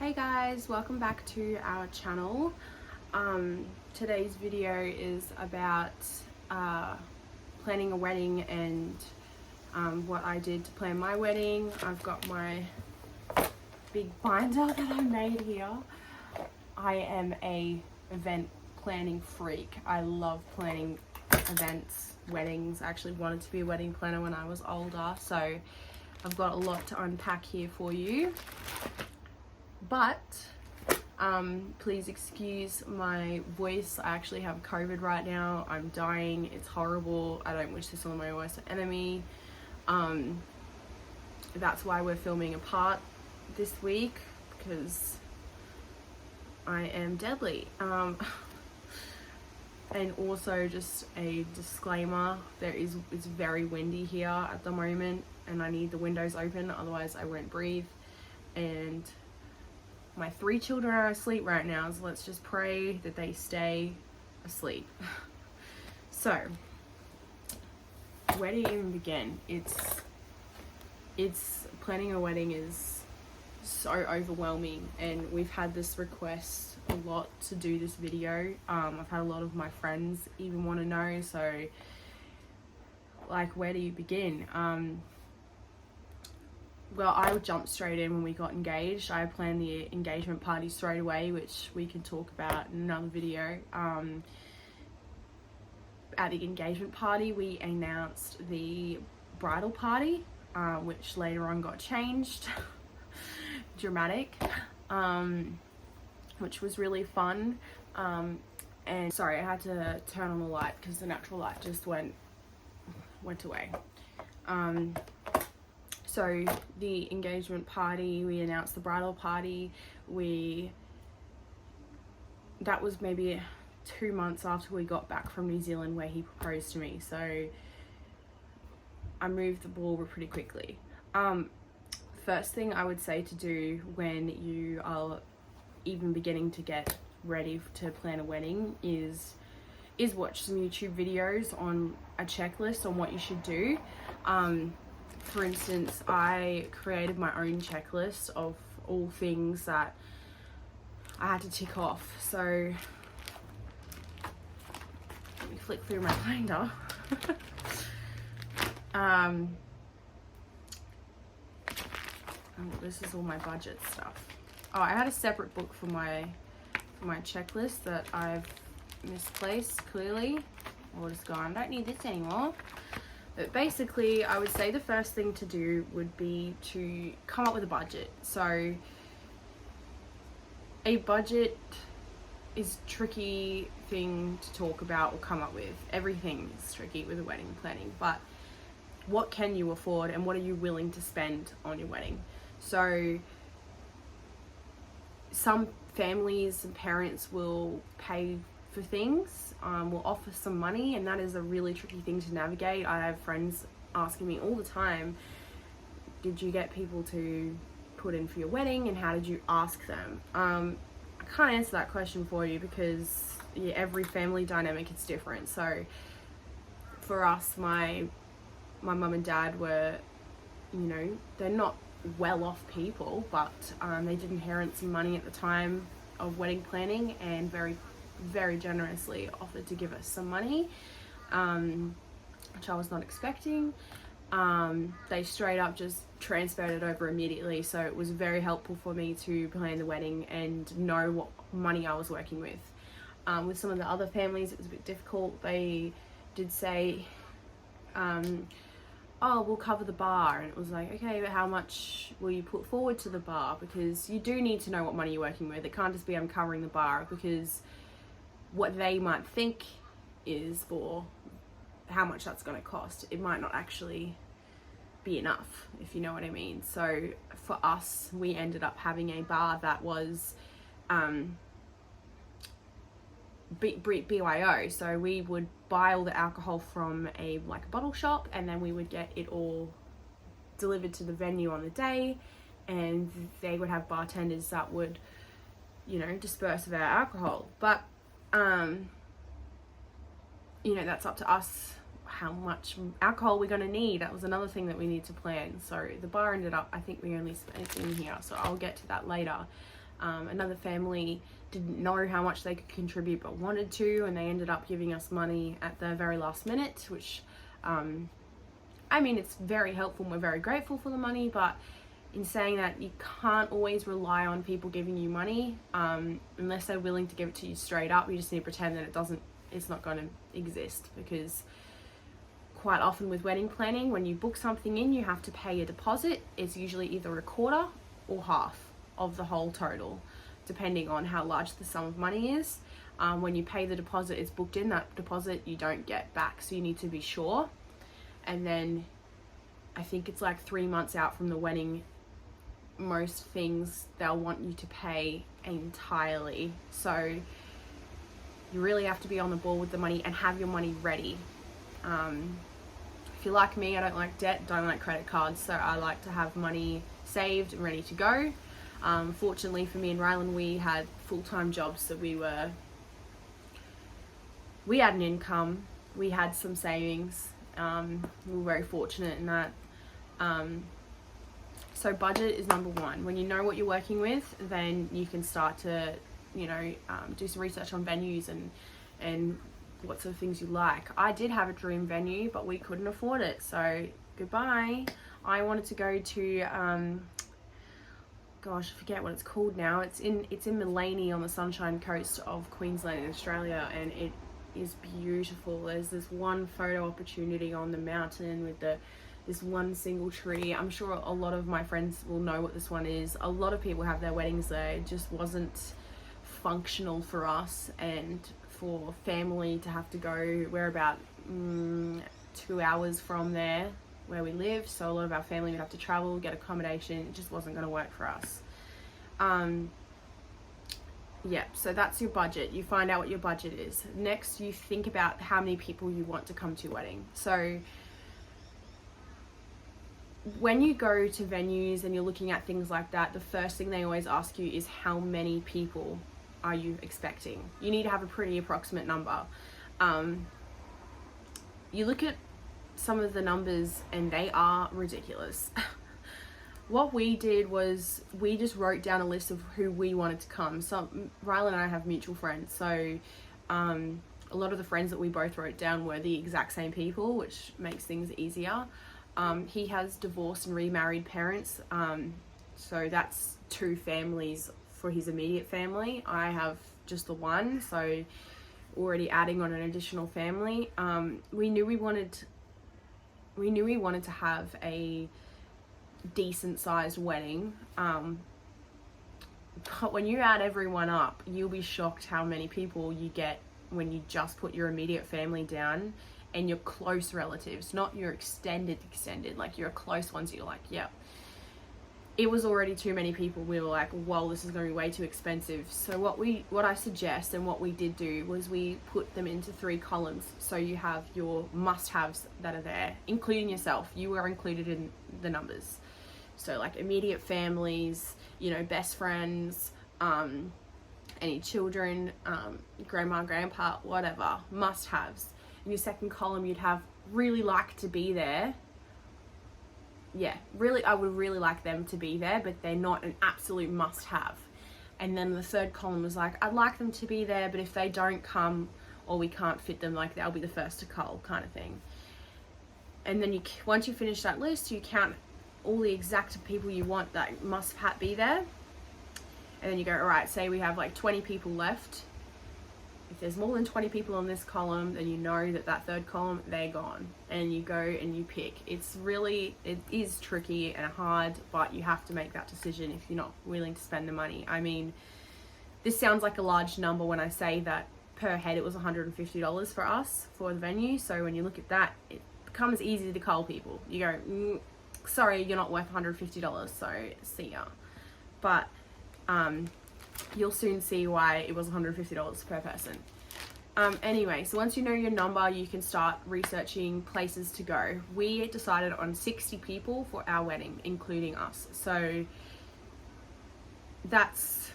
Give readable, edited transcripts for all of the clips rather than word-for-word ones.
Hey guys, welcome back to our channel. Today's video is about planning a wedding and what I did to plan my wedding. I've got my big binder that I made here. I am a event planning freak. I love planning events, weddings. I actually wanted to be a wedding planner when I was older, so I've got a lot to unpack here for you. But please excuse my voice. I actually have COVID right now. I'm dying. It's horrible. I don't wish this on my worst enemy. That's why we're filming apart this week, because I am deadly. And also, just a disclaimer, it's very windy here at the moment and I need the windows open, otherwise I won't breathe. And my 3 children are asleep right now, so let's just pray that they stay asleep. So, where do you even begin? It's planning a wedding is so overwhelming, and we've had this request a lot to do this video. I've had a lot of my friends even want to know, so like, where do you begin? Well, I jumped straight in when we got engaged. I planned the engagement party straight away, which we can talk about in another video. At the engagement party, we announced the bridal party, which later on got changed. Dramatic, which was really fun. And sorry, I had to turn on the light because the natural light just went away. So the engagement party, we announced the bridal party. That was maybe 2 months after we got back from New Zealand, where he proposed to me. So I moved the ball pretty quickly. First thing I would say to do when you are even beginning to get ready to plan a wedding is watch some YouTube videos on a checklist on what you should do. For instance, I created my own checklist of all things that I had to tick off. So let me flick through my binder. Oh, this is all my budget stuff. Oh, I had a separate book for my checklist that I've misplaced clearly. Or just gone, I don't need this anymore. But basically, I would say the first thing to do would be to come up with a budget. So a budget is a tricky thing to talk about or come up with. Everything is tricky with a wedding planning, but what can you afford and what are you willing to spend on your wedding? So some families and parents will pay for things, will offer some money, and that is a really tricky thing to navigate. I have friends asking me all the time, did you get people to put in for your wedding and how did you ask them? I can't answer that question for you because every family dynamic is different. So for us, my mum and dad were, they're not well off people, but they did inherit some money at the time of wedding planning and very generously offered to give us some money, which I was not expecting. They straight up just transferred it over immediately, so it was very helpful for me to plan the wedding and know what money I was working with. With some of the other families, it was a bit difficult. They did say, oh, we'll cover the bar, and it was like, okay, but how much will you put forward to the bar? Because you do need to know what money you're working with. It can't just be I'm covering the bar, because what they might think is for how much that's going to cost, it might not actually be enough, if you know what I mean. So for us, we ended up having a bar that was BYO, so we would buy all the alcohol from a bottle shop, and then we would get it all delivered to the venue on the day, and they would have bartenders that would disperse of our alcohol. But that's up to us how much alcohol we're going to need. That was another thing that we need to plan. So the bar ended up, I think we only spent in here, so I'll get to that later. Another family didn't know how much they could contribute but wanted to, and they ended up giving us money at the very last minute, which I mean, it's very helpful and we're very grateful for the money, but in saying that, you can't always rely on people giving you money unless they're willing to give it to you straight up. You just need to pretend that it's not going to exist, because quite often with wedding planning, when you book something in, you have to pay a deposit. It's usually either a quarter or half of the whole total, depending on how large the sum of money is. When you pay the deposit, it's booked in. That deposit you don't get back, so you need to be sure. And then I think it's like 3 months out from the wedding, most things they'll want you to pay entirely. So you really have to be on the ball with the money and have your money ready. If you're like me, I don't like debt, don't like credit cards, so I like to have money saved and ready to go. Fortunately for me and Rylan, we had full-time jobs, so we had an income, we had some savings. We were very fortunate in that. So budget is number one. When you know what you're working with, then you can start to, do some research on venues and what sort of things you like. I did have a dream venue, but we couldn't afford it, so goodbye. I wanted to go to, gosh, I forget what it's called now. It's in Mullaney on the Sunshine Coast of Queensland in Australia, and it is beautiful. There's this one photo opportunity on the mountain with this one single tree. I'm sure a lot of my friends will know what this one is. A lot of people have their weddings there. It just wasn't functional for us, and for family to have to go. We're about 2 hours from there where we live, so a lot of our family would have to travel, get accommodation. It just wasn't going to work for us. Yeah, so that's your budget. You find out what your budget is. Next, you think about how many people you want to come to your wedding. So when you go to venues and you're looking at things like that, the first thing they always ask you is how many people are you expecting? You need to have a pretty approximate number. You look at some of the numbers and they are ridiculous. What we did was we just wrote down a list of who we wanted to come. So Rylan and I have mutual friends, so a lot of the friends that we both wrote down were the exact same people, which makes things easier. He has divorced and remarried parents, so that's 2 families for his immediate family. I have just the one, so already adding on an additional family. We knew we wanted to have a decent sized wedding, but when you add everyone up, you'll be shocked how many people you get when you just put your immediate family down and your close relatives, not your extended, like your close ones. You're like, yeah. It was already too many people. We were like, well, this is going to be way too expensive. So what I suggest and what we did do was we put them into 3 columns. So you have your must-haves that are there, including yourself. You were included in the numbers. So like immediate families, best friends, any children, grandma, grandpa, whatever, must-haves. In your second column, you'd have really like to be there. Yeah, really, I would really like them to be there, but they're not an absolute must-have. And then the third column was like, I'd like them to be there, but if they don't come or we can't fit them, like they'll be the first to call, kind of thing. And then once you finish that list, you count all the exact people you want that must be there. And then you go, all right, say we have like 20 people left. If there's more than 20 people on this column, then you know that third column, they're gone. And you go and you pick. It is tricky and hard, but you have to make that decision if you're not willing to spend the money. I mean, this sounds like a large number when I say that per head it was $150 for us for the venue. So when you look at that, it becomes easy to call people. You go, sorry, you're not worth $150, so see ya. But you'll soon see why it was $150 per person. Anyway, so once you know your number, you can start researching places to go. We decided on 60 people for our wedding, including us. So that's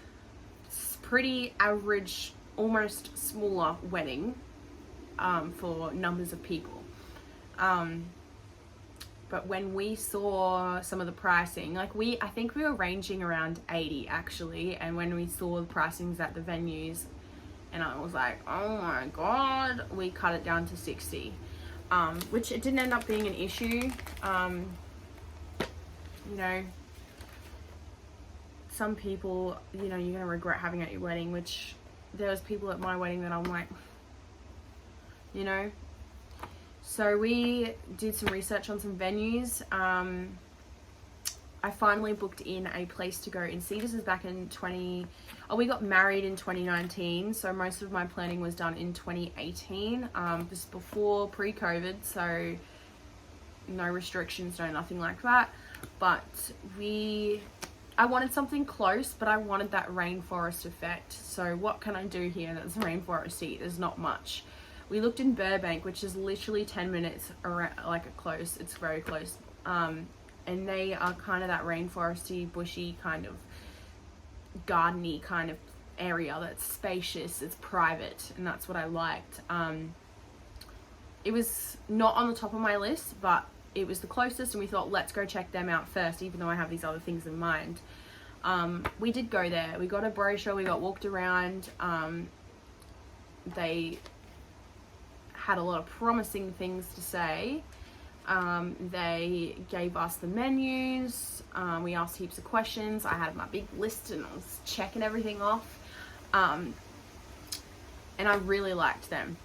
pretty average, almost smaller wedding for numbers of people. But when we saw some of the pricing, like I think we were ranging around 80 actually, and when we saw the pricings at the venues, and I was like, oh my god, we cut it down to 60, which it didn't end up being an issue. You know, some people, you know, you're gonna regret having at your wedding, which there was people at my wedding that I'm like, you know. So we did some research on some venues. I finally booked in a place to go and see. This is back in we got married in 2019, so most of my planning was done in 2018. This is before pre-COVID, so no restrictions, no nothing like that. But I wanted something close, but I wanted that rainforest effect. So what can I do here that's rainforesty? There's not much. We looked in Burbank, which is literally 10 minutes around, like close. It's very close. And they are kind of that rainforesty, bushy, kind of gardeny kind of area that's spacious, it's private, and that's what I liked. It was not on the top of my list, but it was the closest, and we thought, let's go check them out first, even though I have these other things in mind. We did go there. We got a brochure, we got walked around. They had a lot of promising things to say. They gave us the menus. We asked heaps of questions. I had my big list and I was checking everything off. And I really liked them.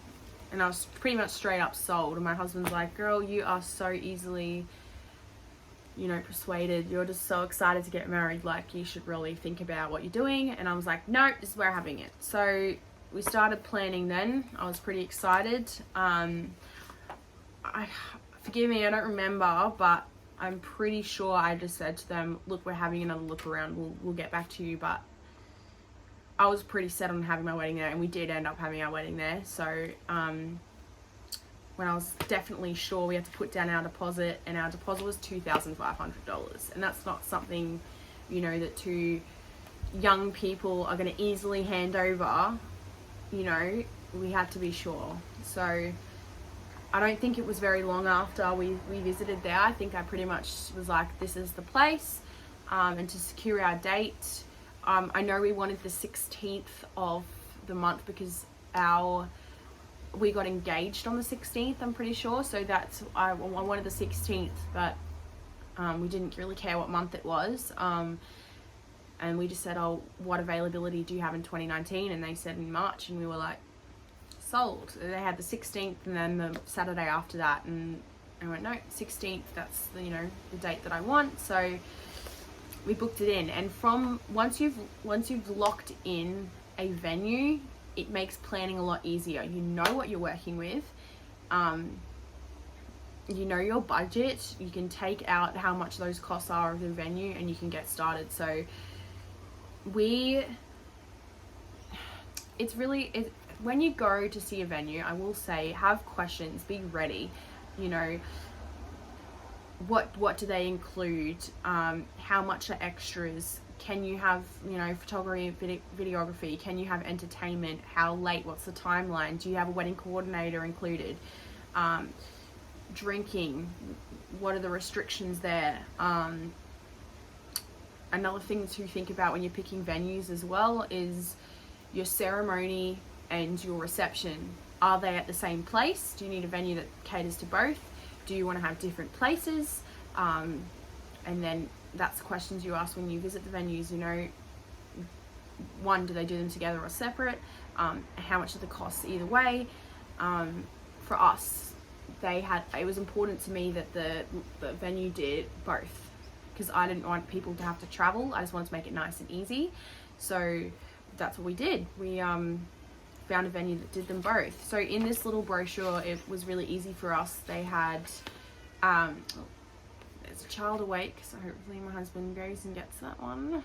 And I was pretty much straight up sold. And my husband's like, girl, you are so easily, you know, persuaded. You're just so excited to get married. Like, you should really think about what you're doing. And I was like, no, this is where I'm having it. So we started planning then. I was pretty excited. Forgive me, I don't remember, but I'm pretty sure I just said to them, look, we're having another look around, we'll get back to you. But I was pretty set on having my wedding there, and we did end up having our wedding there. So when I was definitely sure, we had to put down our deposit, and our deposit was $2,500, and that's not something, you know, that two young people are going to easily hand over. You know, we had to be sure. So I don't think it was very long after we visited there. I think I pretty much was like, this is the place. And to secure our date, I know we wanted the 16th of the month because we got engaged on the 16th, I'm pretty sure. So I wanted the 16th, but we didn't really care what month it was. And we just said, oh, what availability do you have in 2019? And they said in March, and we were like, sold. They had the 16th and then the Saturday after that, and I went, no, 16th, that's the, you know, the date that I want. So we booked it in, and from once you've locked in a venue, it makes planning a lot easier. You know what you're working with, you know your budget, you can take out how much those costs are of the venue, and you can get started. So when you go to see a venue, I will say, have questions, be ready. You know, what do they include? How much are extras? Can you have, you know, photography, videography? Can you have entertainment? How late? What's the timeline? Do you have a wedding coordinator included? Drinking, what are the restrictions there? Another thing to think about when you're picking venues as well is your ceremony and your reception. Are they at the same place? Do you need a venue that caters to both? Do you want to have different places? And then that's the questions you ask when you visit the venues. You know, one, do they do them together or separate? How much are the costs either way? For us, it was important to me that the venue did both, because I didn't want people to have to travel. I just wanted to make it nice and easy. So that's what we did. We found a venue that did them both. So in this little brochure, it was really easy for us. They had, there's a child awake, so hopefully my husband goes and gets that one.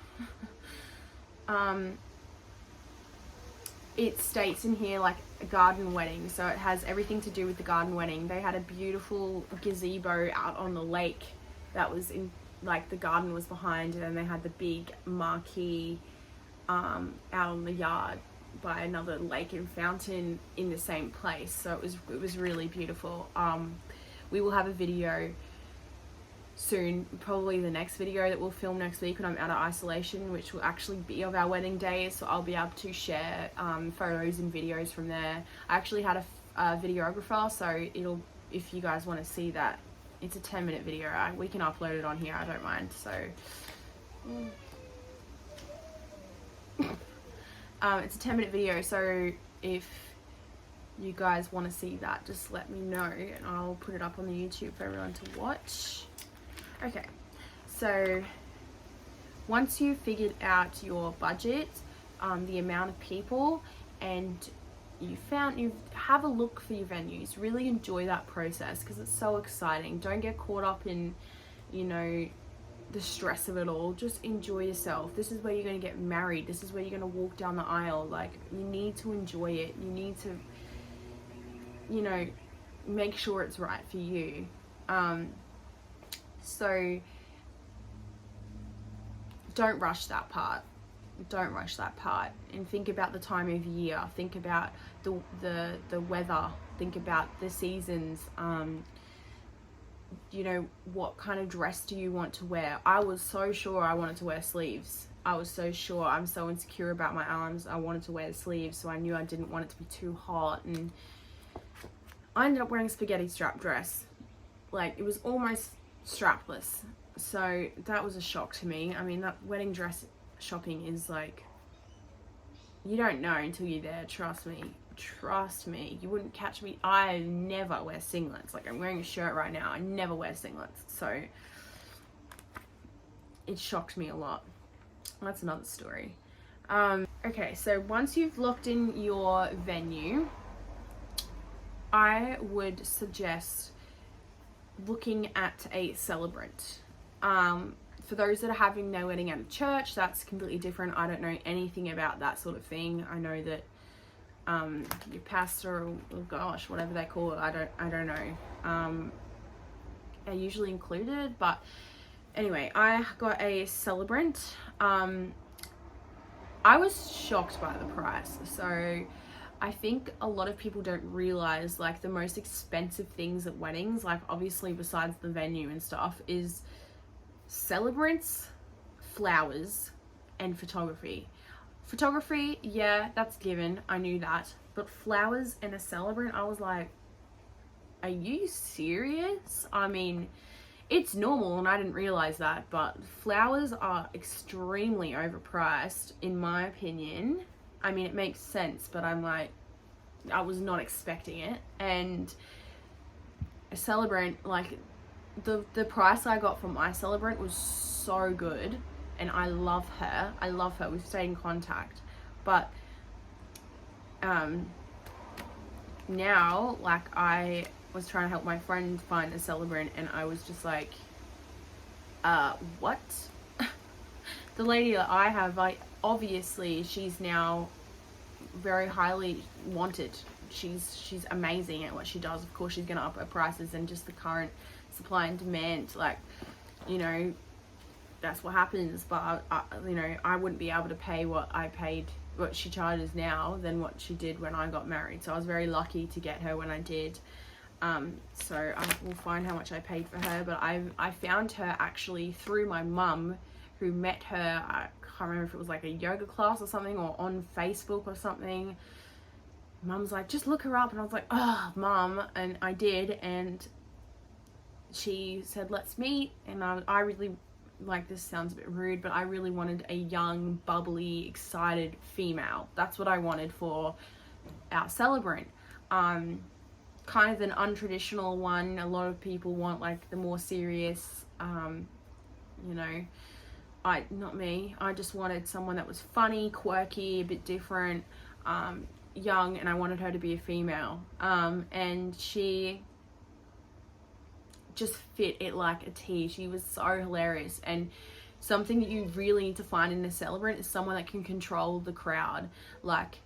It states in here like a garden wedding, so it has everything to do with the garden wedding. They had a beautiful gazebo out on the lake that was in, like, the garden was behind, and then they had the big marquee out on the yard by another lake and fountain in the same place. So it was really beautiful. We will have a video soon, probably the next video that we'll film next week when I'm out of isolation, which will actually be of our wedding day, so I'll be able to share photos and videos from there. I actually had a videographer, so it'll, if you guys want to see that, it's a 10-minute video. We can upload it on here, I don't mind. So it's a 10-minute video, so if you guys want to see that, just let me know and I'll put it up on the YouTube for everyone to watch. Okay, so once you've figured out your budget, the amount of people, and you have a look for your venues, really enjoy that process because it's so exciting. Don't get caught up in, you know, the stress of it all. Just enjoy yourself. This is where you're going to get married. This is where you're going to walk down the aisle. Like, you need to enjoy it. You need to, you know, make sure it's right for you. So don't rush that part. Don't rush that part, and think about the time of year. Think about the weather. Think about the seasons. You know, what kind of dress do you want to wear? I was so sure I wanted to wear sleeves. I was so sure. I'm so insecure about my arms. I wanted to wear sleeves, so I knew I didn't want it to be too hot, and I ended up wearing a spaghetti strap dress. Like, it was almost strapless, so that was a shock to me. I mean, that wedding dress shopping is like, you don't know until you're there. Trust me, you wouldn't catch me. I never wear singlets. Like, I'm wearing a shirt right now, I never wear singlets, so it shocked me a lot. That's another story. Okay, so once you've locked in your venue, I would suggest looking at a celebrant. For those that are having their wedding at a church, that's completely different. I don't know anything about that sort of thing. I know that your pastor, or gosh, whatever they call it, I don't know. Are usually included, but anyway, I got a celebrant. I was shocked by the price. So I think a lot of people don't realize, like, the most expensive things at weddings, like, obviously besides the venue and stuff, is celebrants, flowers, and photography. Photography, yeah, that's given. I knew that. But flowers and a celebrant, I was like, are you serious? I mean, it's normal and I didn't realize that, but flowers are extremely overpriced, in my opinion. I mean, it makes sense, but I'm like, I was not expecting it. And a celebrant, like, the price I got for my celebrant was so good, and I love her. We've stayed in contact, but now, like, I was trying to help my friend find a celebrant, and I was just like, what? The lady that I have, obviously she's now very highly wanted. She's amazing at what she does. Of course she's gonna up her prices, and just the current supply and demand, like, you know, that's what happens. But you know, I wouldn't be able to pay what she charges now than what she did when I got married. So I was very lucky to get her when I did. So I will find how much I paid for her, but I found her actually through my mum, who met her, I can't remember if it was like a yoga class or something, or on Facebook or something. Mum's like, just look her up, and I was like, oh, Mum, and I did, and she said, let's meet. And I really, like, this sounds a bit rude, but I really wanted a young, bubbly, excited female. That's what I wanted for our celebrant. Kind of an untraditional one. A lot of people want, like, the more serious, you know, not me. I just wanted someone that was funny, quirky, a bit different, young, and I wanted her to be a female. And she just fit it like a T. She was so hilarious. And something that you really need to find in a celebrant is someone that can control the crowd, like,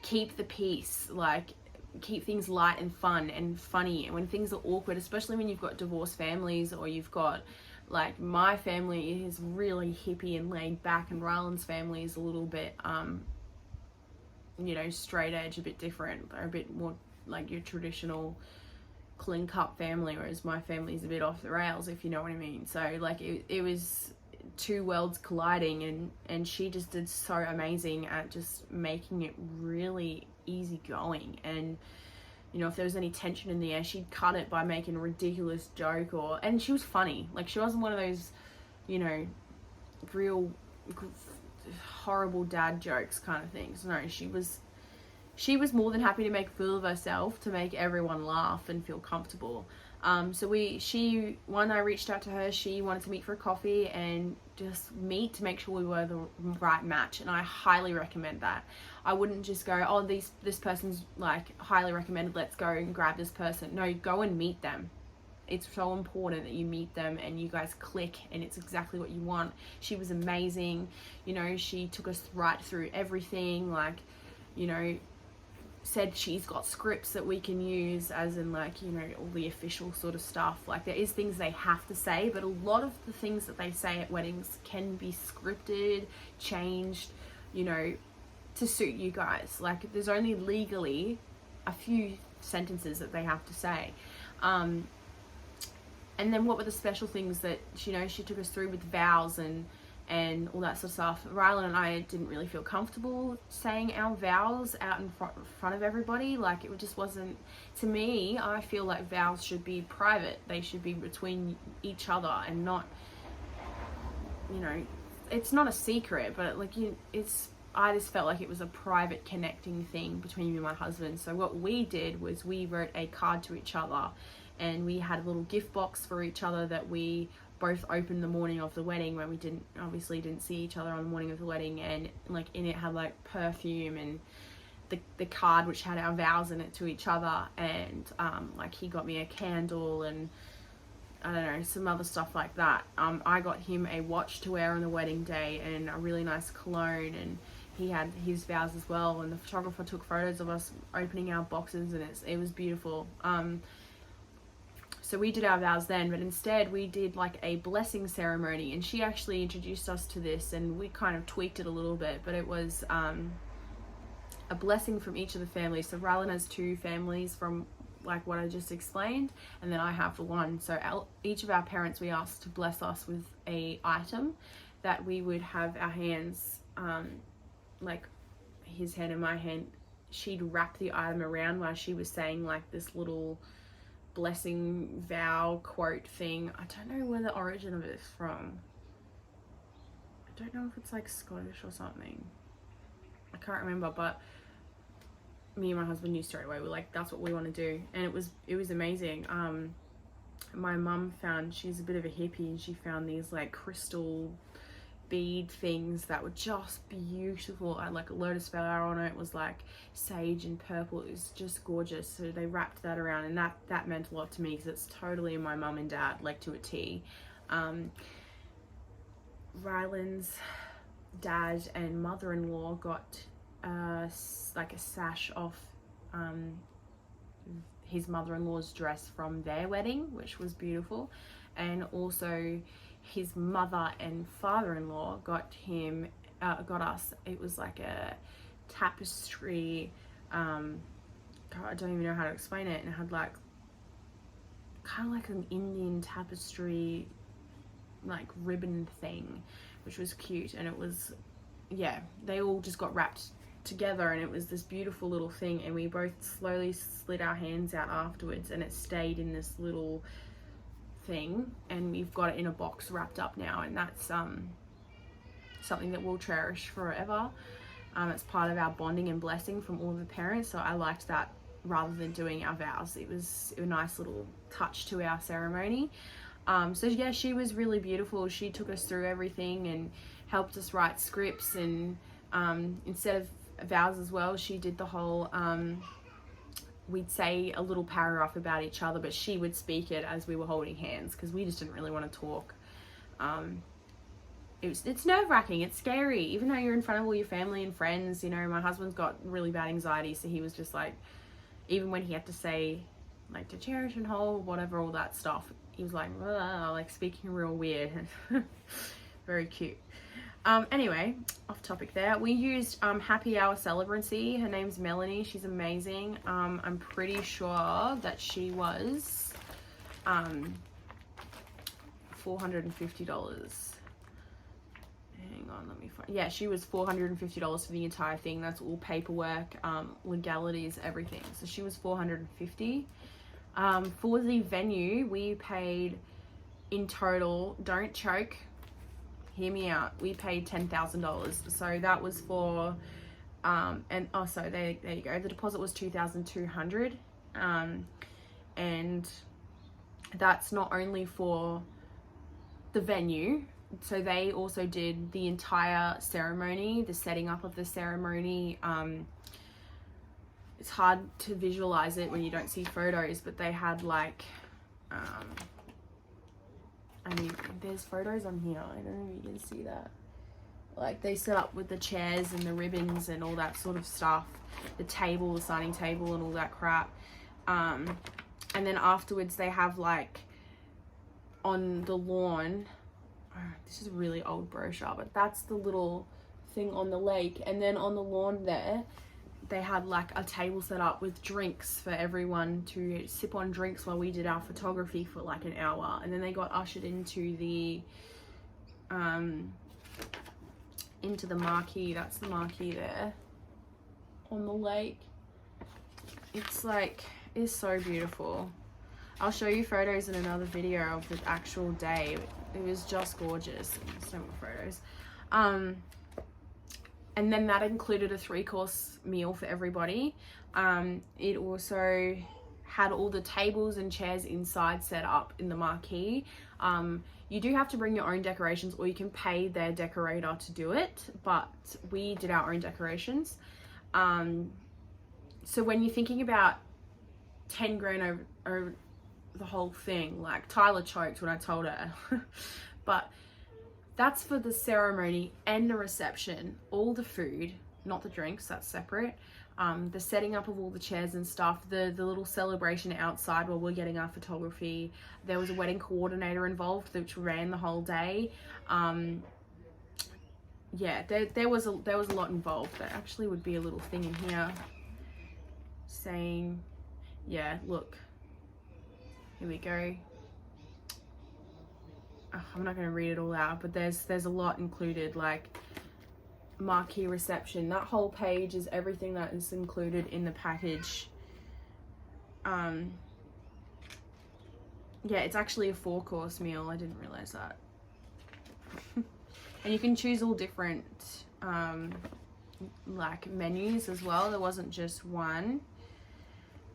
keep the peace, like, keep things light and fun and funny. And when things are awkward, especially when you've got divorced families, or you've got, like, my family is really hippie and laid back, and Ryland's family is a little bit you know, straight edge, a bit different. They're a bit more like your traditional clean cut family, whereas my family's a bit off the rails, if you know what I mean. So like it was two worlds colliding, and she just did so amazing at just making it really easy going. And you know, if there was any tension in the air, she'd cut it by making a ridiculous joke, and she was funny. Like, she wasn't one of those, you know, real horrible dad jokes kind of things. No, she was more than happy to make a fool of herself to make everyone laugh and feel comfortable. So when I reached out to her, she wanted to meet for a coffee and just meet to make sure we were the right match. And I highly recommend that. I wouldn't just go, oh, this person's like highly recommended, let's go and grab this person. No, go and meet them. It's so important that you meet them and you guys click and it's exactly what you want. She was amazing. You know, she took us right through everything. Like, you know, said she's got scripts that we can use, as in like, you know, all the official sort of stuff. Like, there is things they have to say, but a lot of the things that they say at weddings can be scripted, changed, you know, to suit you guys. Like, there's only legally a few sentences that they have to say. And then what were the special things that, you know, she took us through with vows and all that sort of stuff. Rylan and I didn't really feel comfortable saying our vows out in front of everybody. Like, it just wasn't, to me, I feel like vows should be private. They should be between each other and not, you know, it's not a secret, but like, I just felt like it was a private connecting thing between me and my husband. So what we did was we wrote a card to each other, and we had a little gift box for each other that we both opened the morning of the wedding, when we didn't see each other on the morning of the wedding. And like, in it had like perfume and the card which had our vows in it to each other. And like, he got me a candle and I don't know, some other stuff like that. I got him a watch to wear on the wedding day and a really nice cologne, and he had his vows as well. And the photographer took photos of us opening our boxes, and it was beautiful. So we did our vows then, but instead we did like a blessing ceremony, and she actually introduced us to this, and we kind of tweaked it a little bit, but it was a blessing from each of the families. So Rylan has two families from like what I just explained, and then I have the one. So each of our parents, we asked to bless us with a item that we would have our hands, like his hand and my hand, she'd wrap the item around while she was saying like this little blessing vow quote thing. I don't know where the origin of it is from. I don't know if it's like Scottish or something. I can't remember, but me and my husband knew straight away. We're like, that's what we want to do. And it was amazing. My mum found, she's a bit of a hippie, and she found these like crystal bead things that were just beautiful. I had like a lotus flower on it. It was like sage and purple. It was just gorgeous. So they wrapped that around, and that meant a lot to me because it's totally my mum and dad, like to a T. Rylan's dad and mother-in-law got like a sash off his mother-in-law's dress from their wedding, which was beautiful. And also his mother and father-in-law got us, it was like a tapestry, God, I don't even know how to explain it, and it had like kind of like an Indian tapestry like ribbon thing, which was cute. And it was, yeah, they all just got wrapped together, and it was this beautiful little thing, and we both slowly slid our hands out afterwards, and it stayed in this little thing, and we've got it in a box wrapped up now, and that's something that we'll cherish forever. It's part of our bonding and blessing from all of the parents, so I liked that rather than doing our vows. It was a nice little touch to our ceremony. So yeah, she was really beautiful. She took us through everything and helped us write scripts, and instead of vows as well, she did the whole we'd say a little paragraph about each other, but she would speak it as we were holding hands, because we just didn't really want to talk. It's nerve-wracking, it's scary, even though you're in front of all your family and friends. You know, my husband's got really bad anxiety, so he was just like, even when he had to say like to cherish and hold, whatever, all that stuff, he was like speaking real weird. Very cute. Anyway, off topic there. We used Happy Hour Celebrancy. Her name's Melanie. She's amazing. I'm pretty sure that she was $450. Hang on, let me find. Yeah, she was $450 for the entire thing. That's all paperwork, legalities, everything. So she was $450. For the venue, we paid in total, don't choke, hear me out, we paid $10,000. So that was for and also there you go, the deposit was $2,200, and that's not only for the venue, so they also did the entire ceremony, the setting up of the ceremony. It's hard to visualize it when you don't see photos, but they had like I mean, there's photos on here. I don't know if you can see that. Like, they set up with the chairs and the ribbons and all that sort of stuff. The table, the signing table and all that crap. And then afterwards they have, like, on the lawn, this is a really old brochure, but that's the little thing on the lake. And then on the lawn there, they had like a table set up with drinks for everyone to sip on drinks while we did our photography for like an hour. And then they got ushered into the marquee. That's the marquee there on the lake. It's like, it's so beautiful. I'll show you photos in another video of the actual day. It was just gorgeous. So more photos. And then that included a 3-course meal for everybody. It also had all the tables and chairs inside set up in the marquee. You do have to bring your own decorations, or you can pay their decorator to do it, but we did our own decorations. So when you're thinking about 10 grand over the whole thing, like Tyla choked when I told her, but that's for the ceremony and the reception, all the food, not the drinks, that's separate. The setting up of all the chairs and stuff, the little celebration outside while we're getting our photography. There was a wedding coordinator involved which ran the whole day. Yeah, there was a lot involved. There actually would be a little thing in here saying, yeah, look, here we go. I'm not going to read it all out, but there's a lot included, like marquee reception. That whole page is everything that is included in the package. Yeah, it's actually a 4-course meal. I didn't realize that. And you can choose all different like menus as well. There wasn't just one.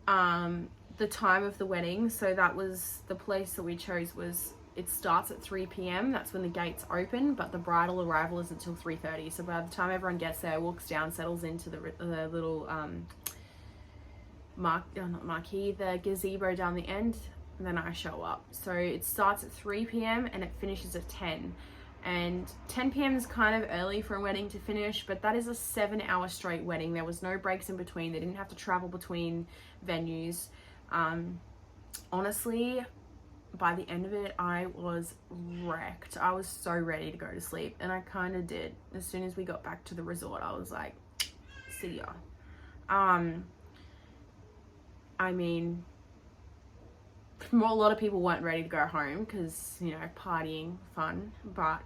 The time of the wedding, so that was the place that we chose, was it starts at 3 p.m. That's when the gates open, but the bridal arrival is until 3:30. So by the time everyone gets there, walks down, settles into the little marquee, the gazebo down the end, and then I show up. So it starts at 3 p.m. and it finishes at 10. And 10 p.m. is kind of early for a wedding to finish, but that is a 7-hour straight wedding. There was no breaks in between. They didn't have to travel between venues. Honestly, by the end of it, I was wrecked. I was so ready to go to sleep, and I kind of did. As soon as we got back to the resort, I was like, see ya. I mean, a lot of people weren't ready to go home because, you know, partying, fun, but,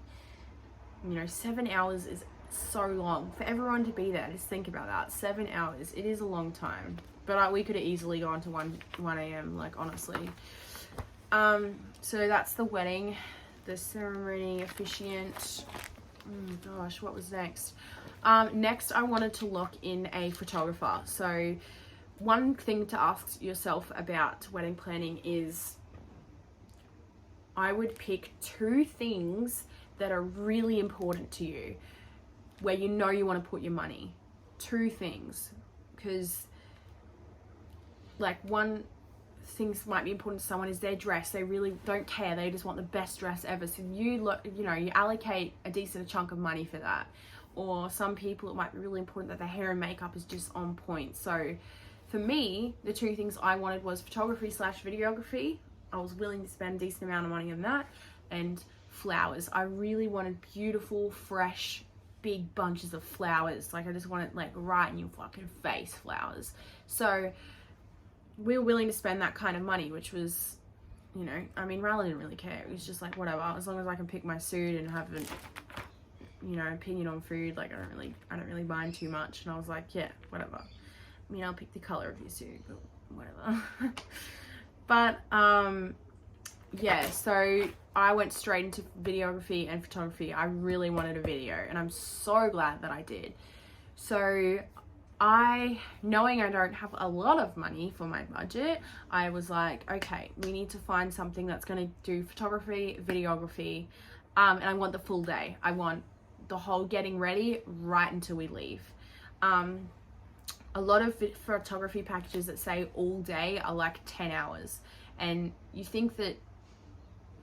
you know, 7 hours is so long for everyone to be there. Just think about that. 7 hours, it is a long time, but we could have easily gone to 1 a.m. like, honestly. So that's the wedding, the ceremony officiant. Oh gosh, what was next? Next I wanted to lock in a photographer. So one thing to ask yourself about wedding planning is, I would pick 2 things that are really important to you, where you know you want to put your money. 2 things, because like, one things might be important to someone is their dress. They really don't care. They just want the best dress ever. So you allocate a decent chunk of money for that. Or some people, it might be really important that their hair and makeup is just on point. So for me, the 2 things I wanted was photography / videography. I was willing to spend a decent amount of money on that. And flowers. I really wanted beautiful, fresh, big bunches of flowers. Like I just wanted like right in your fucking face flowers. So we were willing to spend that kind of money, which was, you know, I mean, Rala didn't really care. It was just like, whatever, as long as I can pick my suit and have an, you know, opinion on food, like I don't really mind too much. And I was like, yeah, whatever. I mean, I'll pick the color of your suit, but whatever. But yeah, so I went straight into videography and photography. I really wanted a video, and I'm so glad that I did. So knowing I don't have a lot of money for my budget, I was like, okay, we need to find something that's going to do photography, videography, and I want the full day. I want the whole getting ready right until we leave. A lot of photography packages that say all day are like 10 hours. And you think that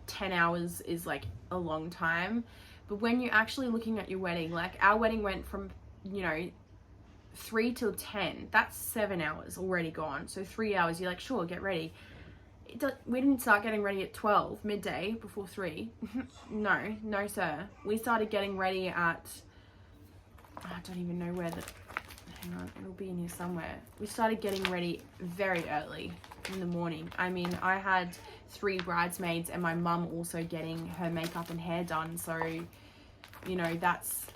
10 hours is like a long time. But when you're actually looking at your wedding, like our wedding went from, you know, 3 till 10. That's 7 hours already gone. So 3 hours, you're like, sure, get ready. We didn't start getting ready at 12, midday, before 3. No, sir. We started getting ready at, I don't even know where hang on, it'll be in here somewhere. We started getting ready very early in the morning. I mean, I had 3 bridesmaids and my mum also getting her makeup and hair done. So, you know, that's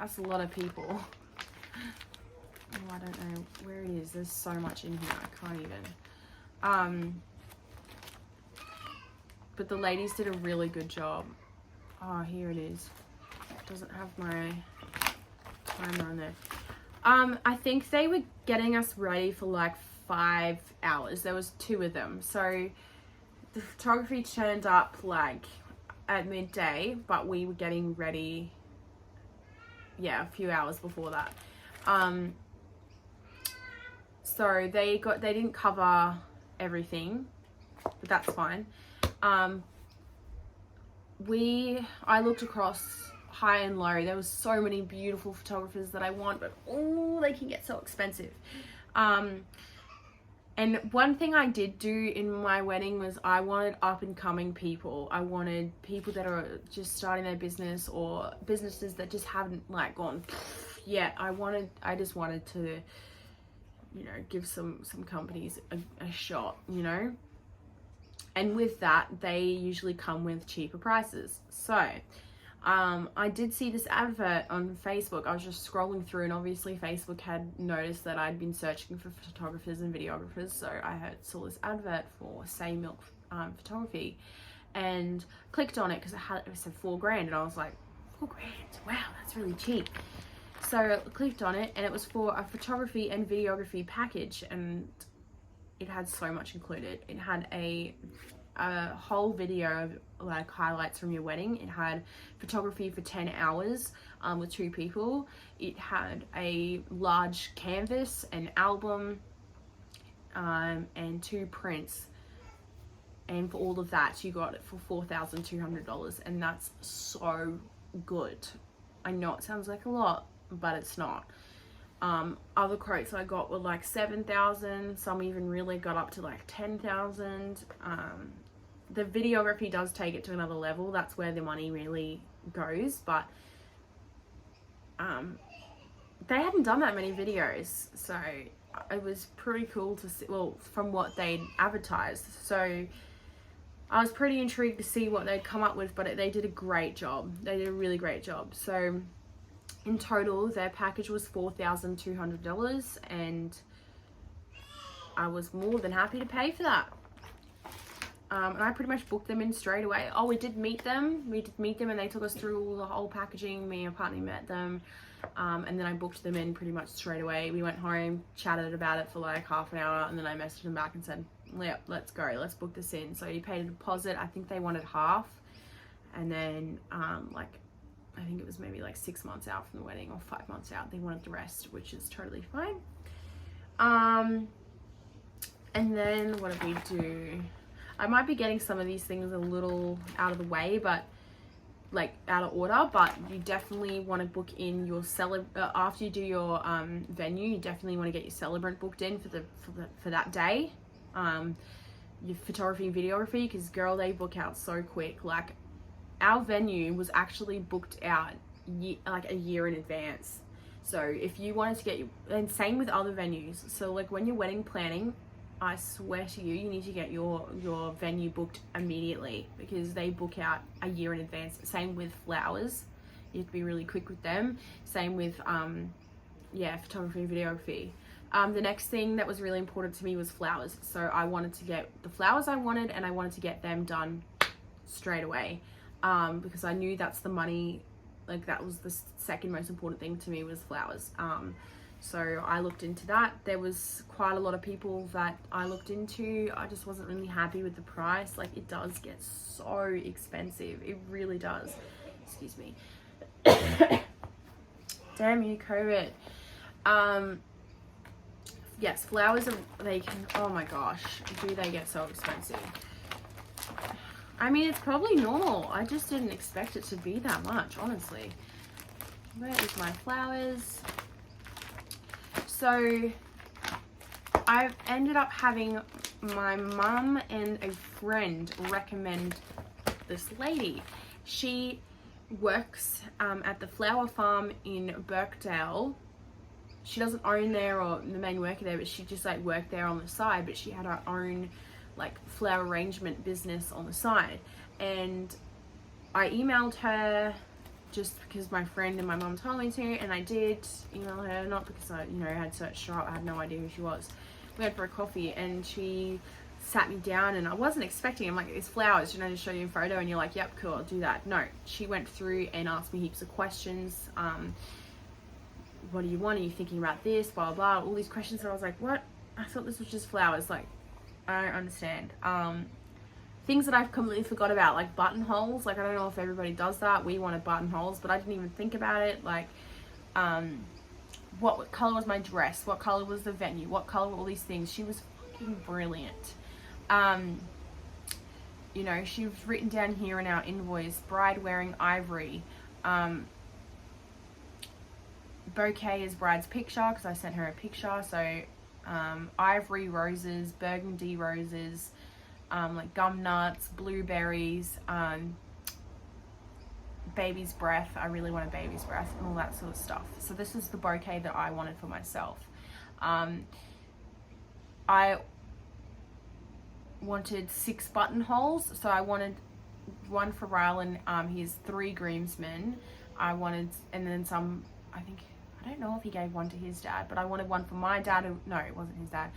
a lot of people. Oh, I don't know where it is. There's so much in here. I can't even. But the ladies did a really good job. Oh, here it is. It doesn't have my timer on there. I think they were getting us ready for like 5 hours. There was 2 of them. So the photography turned up like at midday, but we were getting ready, yeah, a few hours before that. So they didn't cover everything, but that's fine. I looked across high and low. There was so many beautiful photographers that I want, but oh, they can get so expensive. And one thing I did do in my wedding was I wanted up and coming people. I wanted people that are just starting their business or businesses that just haven't like gone yet. I just wanted to, you know, give some companies a shot, you know. And with that, they usually come with cheaper prices. So I did see this advert on Facebook. I was just scrolling through, and obviously Facebook had noticed that I'd been searching for photographers and videographers. So I saw this advert for Say Milk Photography and clicked on it because it said $4,000, and I was like, $4,000, wow, that's really cheap. So I clicked on it, and it was for a photography and videography package, and it had so much included. It had a whole video of like highlights from your wedding. It had photography for 10 hours with 2 people. It had a large canvas, an album, and 2 prints. And for all of that, you got it for $4,200, and that's so good. I know it sounds like a lot, but it's not. Other quotes I got were like 7,000. Some even really got up to like 10,000. The videography does take it to another level. That's where the money really goes. But they hadn't done that many videos, so it was pretty cool to see. Well, from what they'd advertised, so I was pretty intrigued to see what they'd come up with. But they did a great job. They did a really great job. So in total, their package was $4,200, and I was more than happy to pay for that. And I pretty much booked them in straight away. Oh, we did meet them, and they took us through the whole packaging. Me and my partner met them, and then I booked them in pretty much straight away. We went home, chatted about it for like half an hour, and then I messaged them back and said, yep, let's go, let's book this in. So he paid a deposit. I think they wanted half, and then I think it was maybe like 6 months out from the wedding, or 5 months out, they wanted the rest, which is totally fine. And then what did we do? I might be getting some of these things a little out of the way, but like out of order, but you definitely want to book in your after you do your venue. You definitely want to get your celebrant booked in for that day. your photography and videography, because girl, they book out so quick. Like, our venue was actually booked out like a year in advance. So if you wanted to get and same with other venues. So like when you're wedding planning, I swear to you, you need to get your venue booked immediately, because they book out a year in advance. Same with flowers. You have to be really quick with them. Same with, photography and videography. The next thing that was really important to me was flowers. So I wanted to get the flowers I wanted, and I wanted to get them done straight away, because I knew that's the money, like that was the second most important thing to me was flowers. So I looked into that. There was quite a lot of people that I looked into. I just wasn't really happy with the price. Like, it does get so expensive. It really does. Excuse me. Damn you, COVID. Yes, flowers oh my gosh, do they get so expensive? I mean, it's probably normal. I just didn't expect it to be that much, honestly. Where is my flowers? So I've ended up having my mum and a friend recommend this lady. She works at the flower farm in Birkdale. She doesn't own there or the main worker there, but she just like worked there on the side, but she had her own like flower arrangement business on the side. And I emailed her just because my friend and my mum told me to, and I did email her, not because I, had searched her up. I had no idea who she was. We went for a coffee, and she sat me down, and I wasn't expecting, I'm like, it's flowers, just show you a photo, and you're like, yep, cool, I'll do that. No, she went through and asked me heaps of questions. What do you want? Are you thinking about this? Blah, blah, blah. All these questions, and I was like, what? I thought this was just flowers. Like, I don't understand. Things that I've completely forgot about, like buttonholes. Like, I don't know if everybody does that. We wanted buttonholes, but I didn't even think about it. Like, what color was my dress? What color was the venue? What color were all these things? She was fucking brilliant. She's written down here in our invoice, bride wearing ivory. Bouquet is bride's picture, because I sent her a picture. So, ivory roses, burgundy roses, like gum nuts, blueberries, baby's breath. I really want a baby's breath and all that sort of stuff. So this is the bouquet that I wanted for myself. I wanted 6 buttonholes. So I wanted one for Rylan, his 3 groomsmen. I wanted, and then some, I don't know if he gave one to his dad, but I wanted one for my dad no, it wasn't his dad.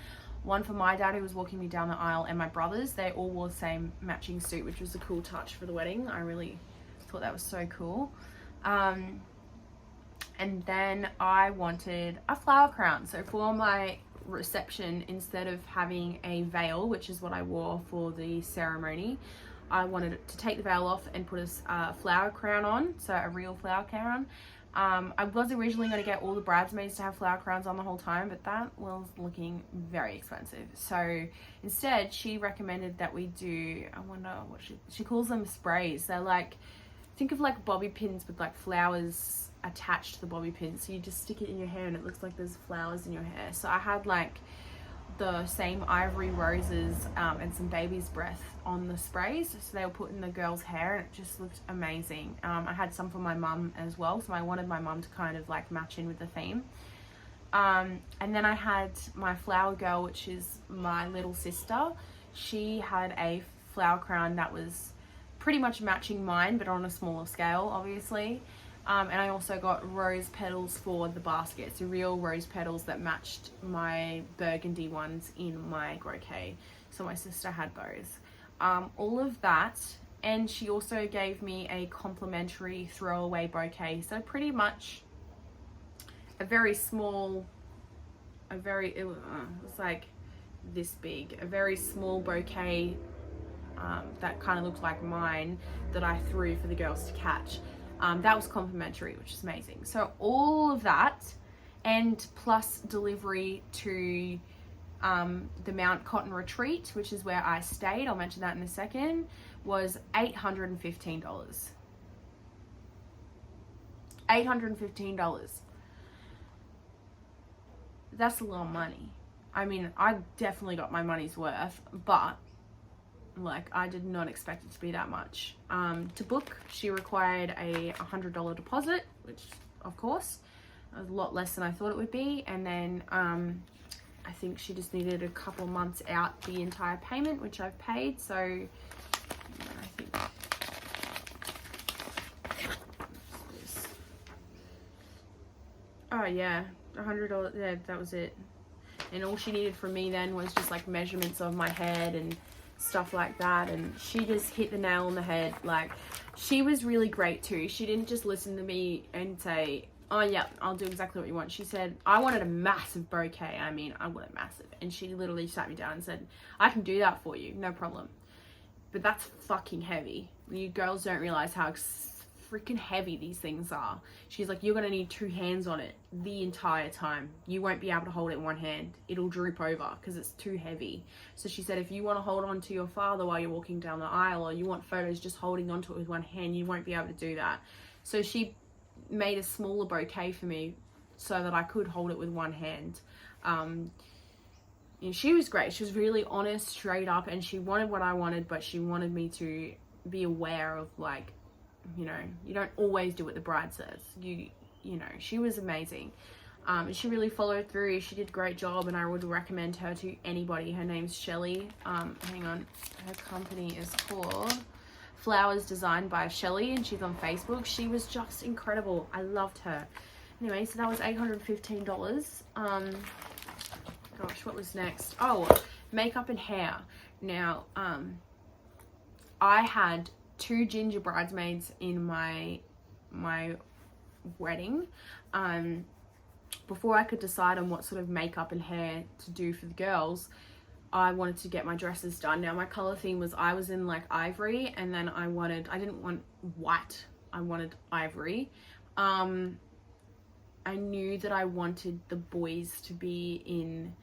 One for my dad who was walking me down the aisle, and my brothers. They all wore the same matching suit, which was a cool touch for the wedding. I really thought that was so cool. And then I wanted a flower crown. So for my reception, instead of having a veil, which is what I wore for the ceremony, I wanted to take the veil off and put a flower crown on, so a real flower crown. I was originally going to get all the bridesmaids to have flower crowns on the whole time, but that was looking very expensive. So instead, she recommended that we do, I wonder what she calls them sprays. They're like, think of like bobby pins with like flowers attached to the bobby pins. So you just stick it in your hair and it looks like there's flowers in your hair. So I had like the same ivory roses and some baby's breath on the sprays, so they were put in the girl's hair, and it just looked amazing. I had some for my mum as well, so I wanted my mum to kind of like match in with the theme. And then I had my flower girl, which is my little sister. She had a flower crown that was pretty much matching mine, but on a smaller scale, obviously. And I also got rose petals for the basket, so real rose petals that matched my burgundy ones in my bouquet. So my sister had those. All of that, and she also gave me a complimentary throwaway bouquet. So pretty much a very small, it was like this big, a very small bouquet that kind of looked like mine that I threw for the girls to catch. That was complimentary, which is amazing. So all of that, and plus delivery to the Mount Cotton Retreat, which is where I stayed, I'll mention that in a second, was $815. $815. That's a lot of money. I mean, I definitely got my money's worth, but Like, I did not expect it to be that much. To book, she required a $100 deposit, which, of course, was a lot less than I thought it would be. And then I think she just needed a couple months out the entire payment, which I've paid. So I think oh yeah, $100. Yeah, that was it. And all she needed from me then was just like measurements of my head and stuff like that, and she just hit the nail on the head. Like, she was really great too. She didn't just listen to me and say, oh yeah, I'll do exactly what you want. She said, I wanted a massive bouquet. I mean, I want it massive. And she literally sat me down and said, I can do that for you, no problem. But that's fucking heavy. You girls don't realize how freaking heavy these things are. She's like, you're gonna need 2 hands on it the entire time. You won't be able to hold it in one hand. It'll droop over because it's too heavy. So she said, if you want to hold on to your father while you're walking down the aisle, or you want photos just holding onto it with one hand, you won't be able to do that. So she made a smaller bouquet for me so that I could hold it with one hand. And she was great. She was really honest, straight up, and she wanted what I wanted, but she wanted me to be aware of, like, you know, you don't always do what the bride says. You know, she was amazing. And she really followed through. She did a great job, and I would recommend her to anybody. Her name's Shelley. Hang on. Her company is called Flowers Designed by Shelley, and she's on Facebook. She was just incredible. I loved her. Anyway, so that was $815. Gosh, what was next? Oh, makeup and hair. Now, I had 2 ginger bridesmaids in my wedding. Before I could decide on what sort of makeup and hair to do for the girls, I wanted to get my dresses done. Now, my color theme was, I was in like ivory, and then I didn't want white, I wanted ivory. I knew that I wanted the boys to be in,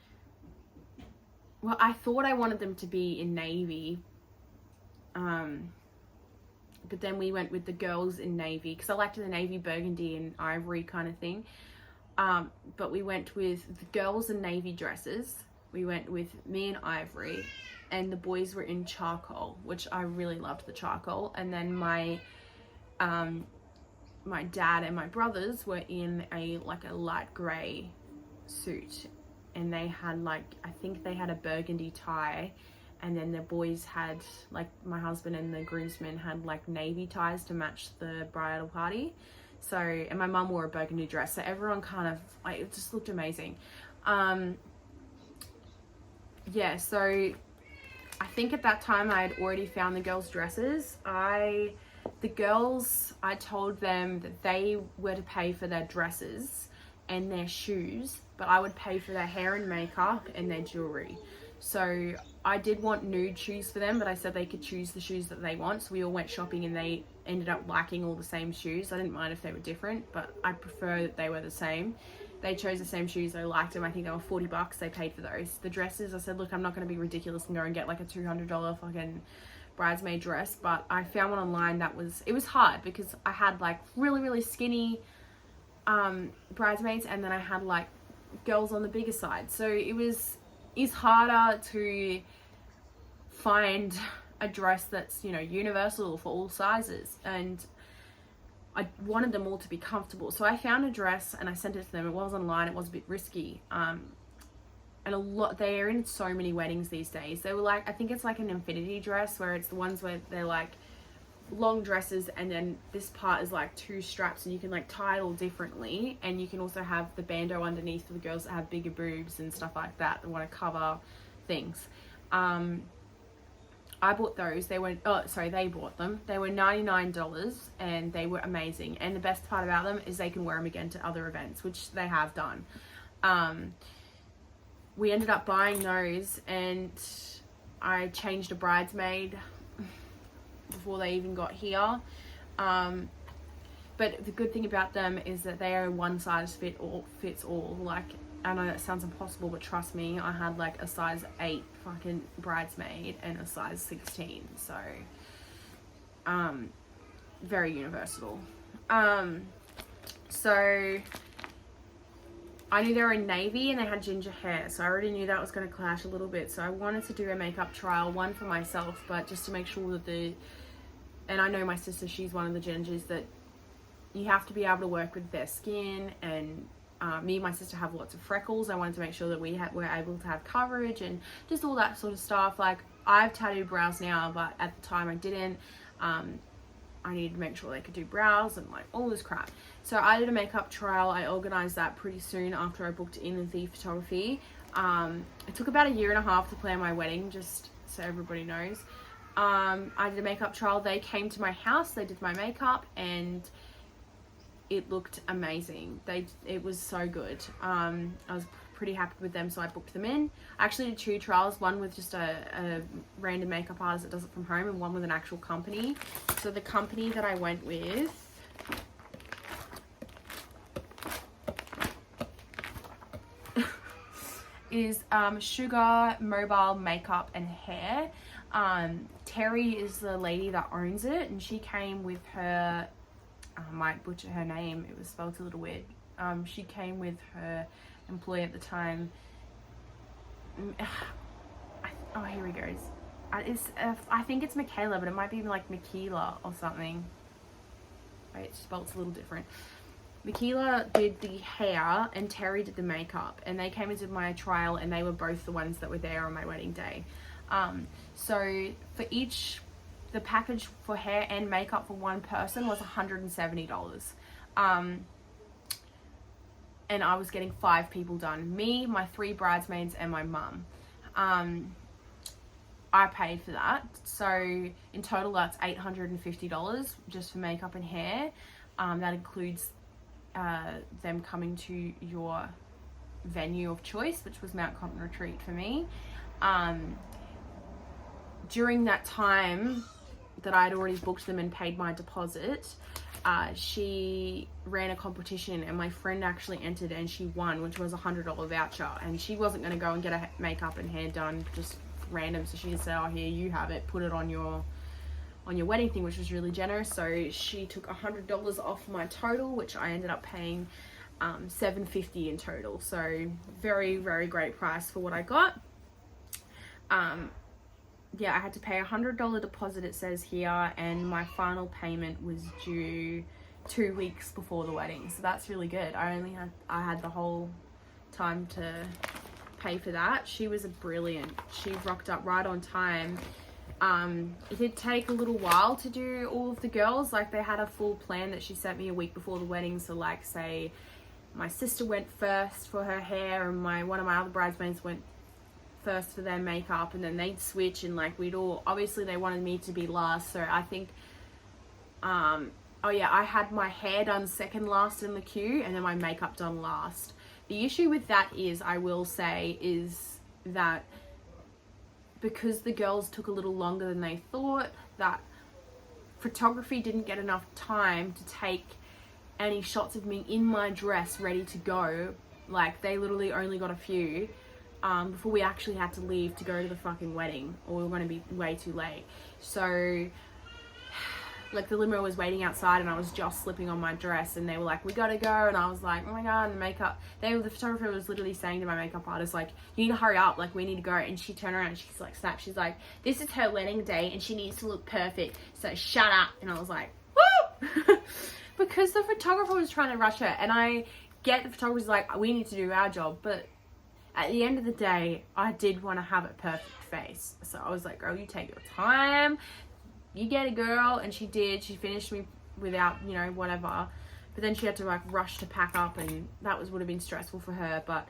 well, I thought I wanted them to be in navy, but then we went with the girls in navy because I liked the navy, burgundy and ivory kind of thing. But we went with the girls in navy dresses. We went with me in ivory, and the boys were in charcoal, which I really loved the charcoal. And then my dad and my brothers were in a light grey suit, and they had I think they had a burgundy tie, and then the boys had, like, my husband and the groomsmen had like navy ties to match the bridal party. So, and my mum wore a burgundy dress, so everyone kind of, like, it just looked amazing. Yeah, so I think at that time I had already found the girls' dresses. I told them that they were to pay for their dresses and their shoes, but I would pay for their hair and makeup and their jewelry. So I did want nude shoes for them, but I said they could choose the shoes that they want. So we all went shopping, and they ended up liking all the same shoes. I didn't mind if they were different, but I prefer that they were the same. They chose the same shoes. They liked them. I think they were $40. They paid for those. The dresses, I said, look, I'm not going to be ridiculous and go and get like a $200 fucking bridesmaid dress, but I found one online it was hard because I had like really, really skinny bridesmaids, and then I had like girls on the bigger side. So it's harder to find a dress that's, you know, universal for all sizes, and I wanted them all to be comfortable. So I found a dress and I sent it to them. It was online, it was a bit risky, and they're in so many weddings these days. They were like, I think it's like an infinity dress, where it's the ones where they're like long dresses, and then this part is like 2 straps, and you can like tie it all differently, and you can also have the bandeau underneath for the girls that have bigger boobs and stuff like that want to cover things. I bought those. They bought them. They were $99, and they were amazing. And the best part about them is they can wear them again to other events, which they have done. We ended up buying those, and I changed a bridesmaid before they even got here. But the good thing about them is that they are one size fits all. Like, I know that sounds impossible, but trust me, I had like a size 8 fucking bridesmaid and a size 16. So, very universal. So I knew they were in navy and they had ginger hair, so I already knew that was going to clash a little bit. So I wanted to do a makeup trial, one for myself, but just to make sure that and I know my sister, she's one of the gingers that you have to be able to work with their skin, and me and my sister have lots of freckles. I wanted to make sure that we're able to have coverage and just all that sort of stuff. Like, I've tattooed brows now, but at the time I didn't. I needed to make sure they could do brows and like all this crap. So I did a makeup trial. I organized that pretty soon after I booked in the photography. It took about 1.5 years to plan my wedding, just so everybody knows. I did a makeup trial. They came to my house, they did my makeup, and it looked amazing. It was so good. I was pretty happy with them, so I booked them in. I actually did 2 trials, one with just a random makeup artist that does it from home, and one with an actual company. So the company that I went with is Sugar Mobile Makeup and Hair. Terry is the lady that owns it, and she came with her, I might butcher her name, it was spelled a little weird. She came with her employee at the time. Oh, here he goes. I think it's Michaela, but it might be like Michaela or something. Wait, it's spelled a little different. Michaela did the hair and Terry did the makeup, and they came into my trial, and they were both the ones that were there on my wedding day. So for the package for hair and makeup for one person was $170. And I was getting 5 people done. Me, my 3 bridesmaids, and my mum. I paid for that. So in total, that's $850 just for makeup and hair. That includes them coming to your venue of choice, which was Mount Cotton Retreat for me. During that time that I'd already booked them and paid my deposit, she ran a competition, and my friend actually entered and she won, which was a $100 voucher, and she wasn't going to go and get her makeup and hair done just random, so she said, oh, here, you have it, put it on your wedding thing, which was really generous. So she took $100 off my total, which I ended up paying $750 in total. So very, very great price for what I got. Yeah, I had to pay a $100 deposit, it says here, and my final payment was due 2 weeks before the wedding. So that's really good. I had the whole time to pay for that. She was brilliant. She rocked up right on time. It did take a little while to do all of the girls. Like, they had a full plan that she sent me a week before the wedding. So like, say my sister went first for her hair, and one of my other bridesmaids went first for their makeup, and then they'd switch, and like obviously they wanted me to be last, so I think oh yeah, I had my hair done second last in the queue, and then my makeup done last. The issue with that is, I will say, is that because the girls took a little longer than they thought, that photography didn't get enough time to take any shots of me in my dress ready to go. Like, they literally only got a few before we actually had to leave to go to the fucking wedding, or we were going to be way too late. So like, the limo was waiting outside, and I was just slipping on my dress, and they were like, we gotta go, and I was like, oh my god. And the photographer was literally saying to my makeup artist, like, you need to hurry up, like, we need to go. And she turned around and she's like, snap, she's like, this is her wedding day and she needs to look perfect, so shut up. And I was like, woo! Because the photographer was trying to rush her, and I get the photographer's like, we need to do our job, but at the end of the day, I did want to have a perfect face. So I was like, girl, you take your time, you get it, girl. And she did. She finished me without, whatever. But then she had to like rush to pack up, and that would have been stressful for her. But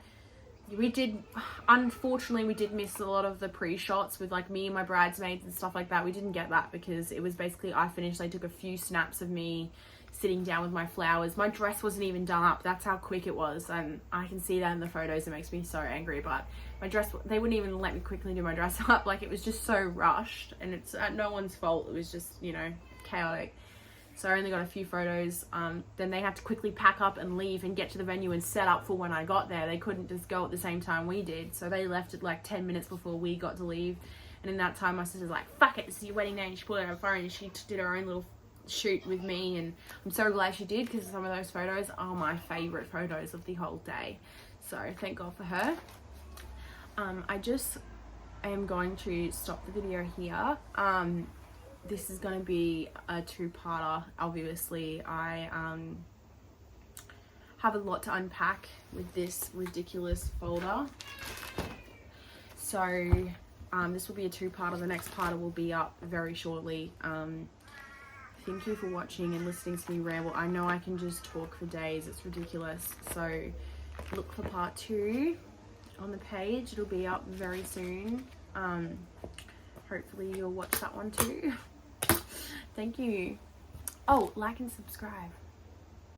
unfortunately, we did miss a lot of the pre-shots with like me and my bridesmaids and stuff like that. We didn't get that because it was basically, I finished, they took a few snaps of me sitting down with my flowers. My dress wasn't even done up. That's how quick it was, and I can see that in the photos. It makes me so angry. But my dress, they wouldn't even let me quickly do my dress up. Like, it was just so rushed, and it's no one's fault. It was just, chaotic. So I only got a few photos. Then they had to quickly pack up and leave and get to the venue and set up for when I got there. They couldn't just go at the same time we did, so they left at like 10 minutes before we got to leave. And in that time, my sister's like, fuck it, this is your wedding day, and she pulled out her phone and she did her own little shoot with me, and I'm so glad she did, because some of those photos are my favorite photos of the whole day. So thank God for her. I am going to stop the video here. This is going to be a two-parter. Obviously, I have a lot to unpack with this ridiculous folder. So this will be a two-parter. The next part will be up very shortly. Thank you for watching and listening to me ramble. I know I can just talk for days. It's ridiculous. So look for part 2 on the page. It'll be up very soon. Hopefully you'll watch that one too. Thank you. Oh, like and subscribe.